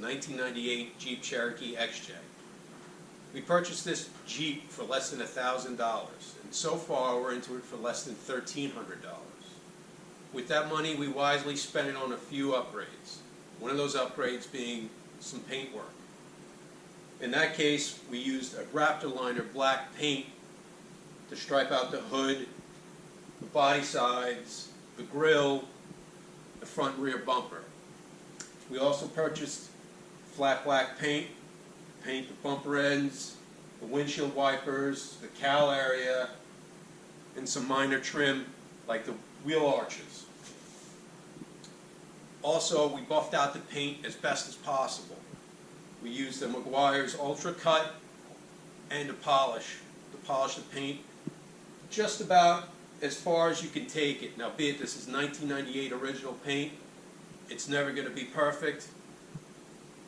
1998 Jeep Cherokee XJ. We purchased this Jeep for less than $1,000, and so far we're into it for less than $1,300. With that money, we wisely spent it on a few upgrades. One of those upgrades being some paint work. In that case, we used a Raptor liner black paint to stripe out the hood, the body sides, the grille, the front and rear bumper. We also purchased flat black paint to paint the bumper ends, the windshield wipers, the cowl area, and some minor trim like the wheel arches. Also, we buffed out the paint as best as possible. We used the Meguiar's Ultra Cut and to polish the paint just about as far as you can take it. Now, be it this is 1998 original paint, it's never going to be perfect,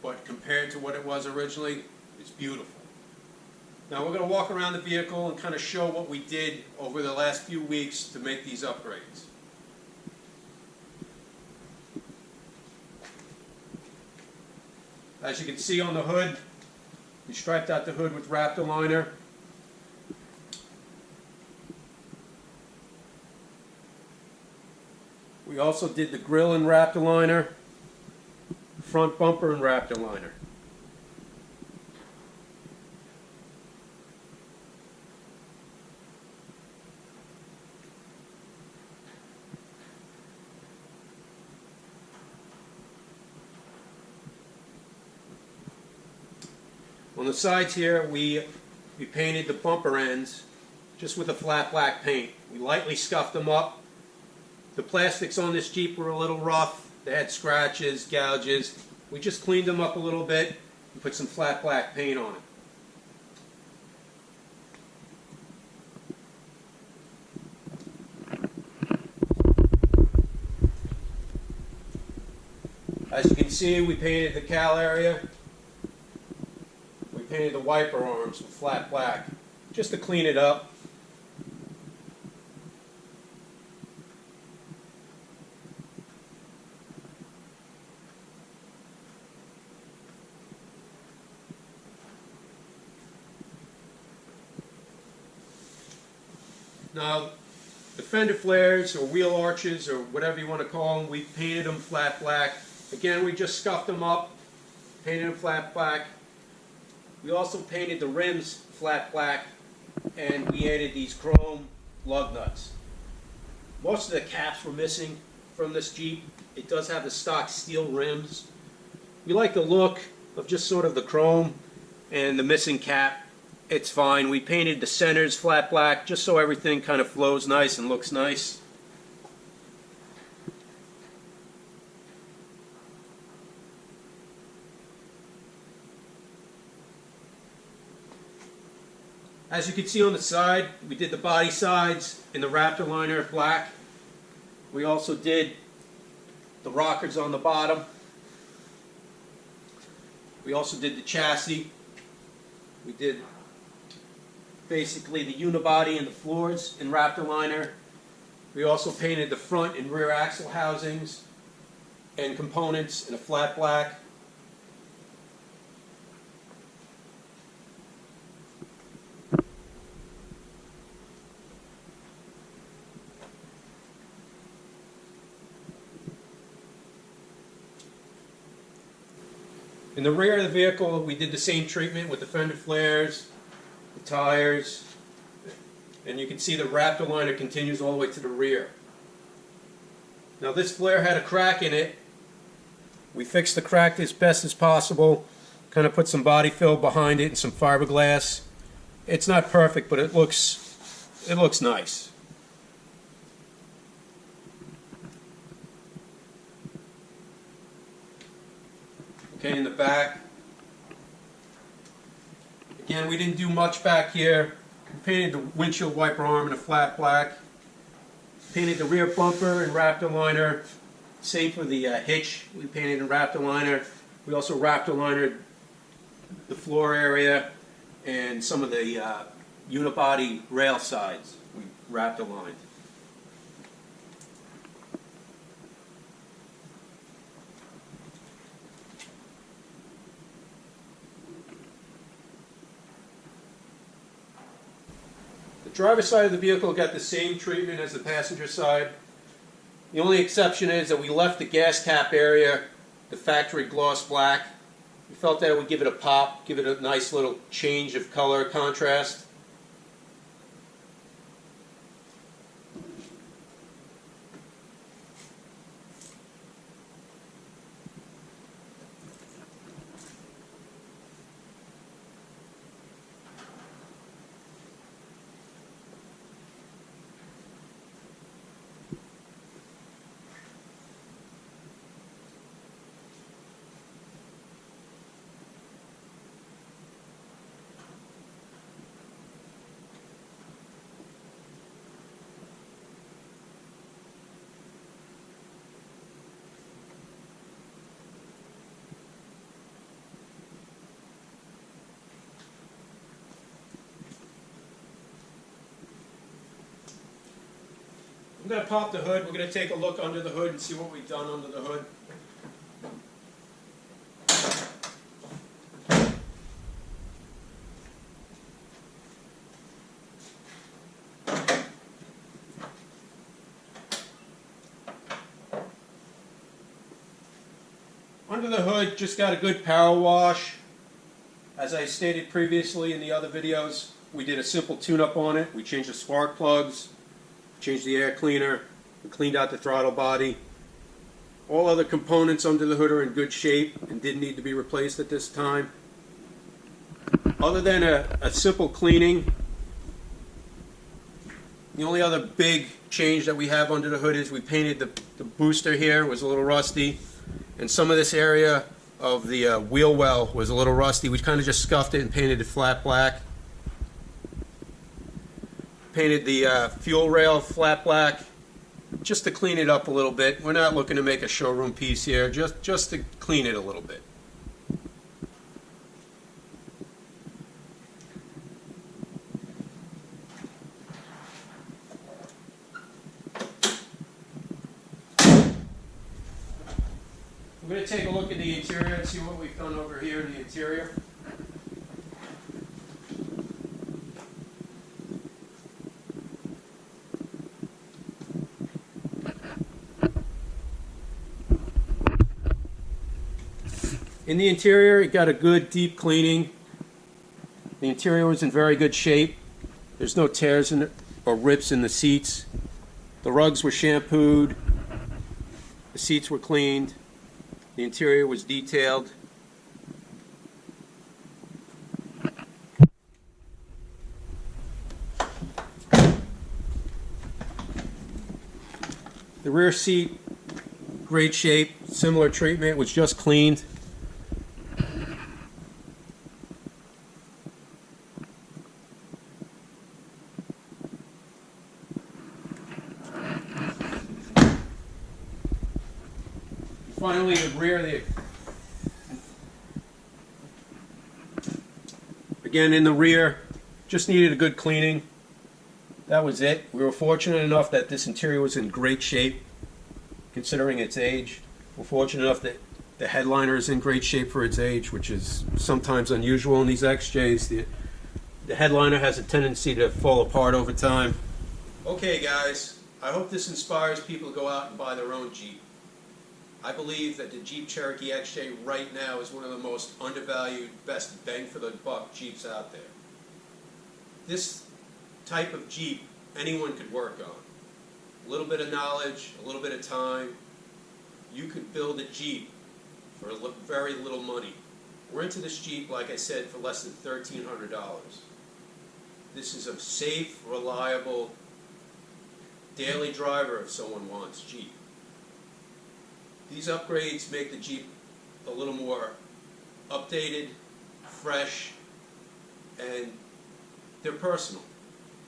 but compared to what it was originally, it's beautiful. Now we're going to walk around the vehicle and kind of show what we did over the last few weeks to make these upgrades. As you can see on the hood, we striped out the hood with Raptor liner. We also did the grille in Raptor liner, front bumper in Raptor liner. On the sides here, we painted the bumper ends just with a flat black paint. We lightly scuffed them up. The plastics on this Jeep were a little rough. They had scratches, gouges. We just cleaned them up a little bit and put some flat black paint on it. As you can see, we painted the cowl area. We painted the wiper arms with flat black just to clean it up. Now, the Fender Flares or wheel arches or whatever you want to call them, we painted them flat black. Again, we just scuffed them up, painted them flat black. We also painted the rims flat black, and we added these chrome lug nuts. Most of the caps were missing from this Jeep. It does have the stock steel rims. We like the look of just sort of the chrome and the missing cap. It's fine. We painted the centers flat black just so everything kind of flows nice and looks nice. As you can see on the side, we did the body sides in the Raptor liner black. We also did the rockers on the bottom. We also did the chassis. We did basically the unibody and the floors in Raptor liner. We also painted the front and rear axle housings and components in a flat black. In the rear of the vehicle, we did the same treatment with the Fender Flares, the tires, and you can see the Raptor liner continues all the way to the rear. Now this flare had a crack in it. We fixed the crack as best as possible, kind of put some body fill behind it and some fiberglass. It's not perfect, but it looks nice. Okay, in the back, again, we didn't do much back here. We painted the windshield wiper arm in a flat black. Painted the rear bumper in Raptor liner. Same for the hitch, we painted in Raptor liner. We also Raptor linered the floor area and some of the unibody rail sides. We Raptor lined. driver's side of the vehicle got the same treatment as the passenger side. The only exception is that we left the gas cap area the factory gloss black. We felt that it would give it a pop, give it a nice little change of color contrast. I'm going to pop the hood. We're going to take a look under the hood and see what we've done under the hood. Under the hood, just got a good power wash. As I stated previously in the other videos, we did a simple tune-up on it. We changed the spark plugs, changed the air cleaner, we cleaned out the throttle body. All other components under the hood are in good shape and didn't need to be replaced at this time. Other than a simple cleaning, the only other big change that we have under the hood is we painted the booster here. It was a little rusty, and some of this area of the wheel well was a little rusty. We kind of just scuffed it and painted it flat black. Painted the fuel rail flat black just to clean it up a little bit. We're not looking to make a showroom piece here, just to clean it a little bit. We're going to take a look at the interior and see what we've done over here in the interior. In the interior, it got a good deep cleaning. The interior was in very good shape. There's no tears in it or rips in the seats. The rugs were shampooed. The seats were cleaned. The interior was detailed. The rear seat, great shape, similar treatment, was just cleaned. Finally, the rear, again in the rear, just needed a good cleaning. That was it. We were fortunate enough that this interior was in great shape, considering its age. We're fortunate enough that the headliner is in great shape for its age, which is sometimes unusual in these XJs. The headliner has a tendency to fall apart over time. Okay guys, I hope this inspires people to go out and buy their own Jeep. I believe that the Jeep Cherokee XJ right now is one of the most undervalued, best bang for the buck Jeeps out there. This type of Jeep anyone could work on. A little bit of knowledge, a little bit of time, you could build a Jeep for very little money. We're into this Jeep, like I said, for less than $1,300. This is a safe, reliable, daily driver if someone wants Jeep. These upgrades make the Jeep a little more updated, fresh, and they're personal.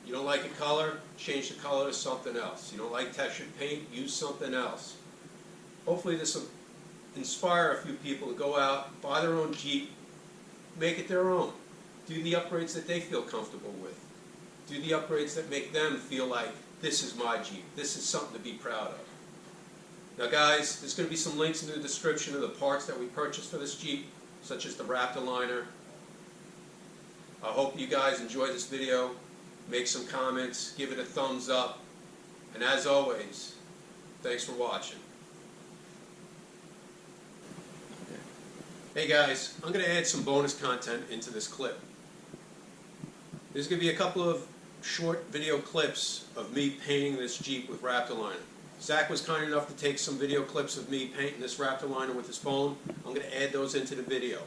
You don't like a color, change the color to something else. You don't like textured paint, use something else. Hopefully this will inspire a few people to go out, buy their own Jeep, make it their own. Do the upgrades that they feel comfortable with. Do the upgrades that make them feel like, this is my Jeep, this is something to be proud of. Now guys, there's going to be some links in the description of the parts that we purchased for this Jeep, such as the Raptor liner. I hope you guys enjoyed this video. make some comments, give it a thumbs up, and as always, thanks for watching. Hey guys, I'm going to add some bonus content into this clip. There's going to be a couple of short video clips of me painting this Jeep with Raptor liner. Zach was kind enough to take some video clips of me painting this Raptor liner with his phone. I'm going to add those into the video.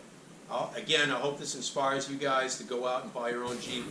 Again, I hope this inspires you guys to go out and buy your own Jeep.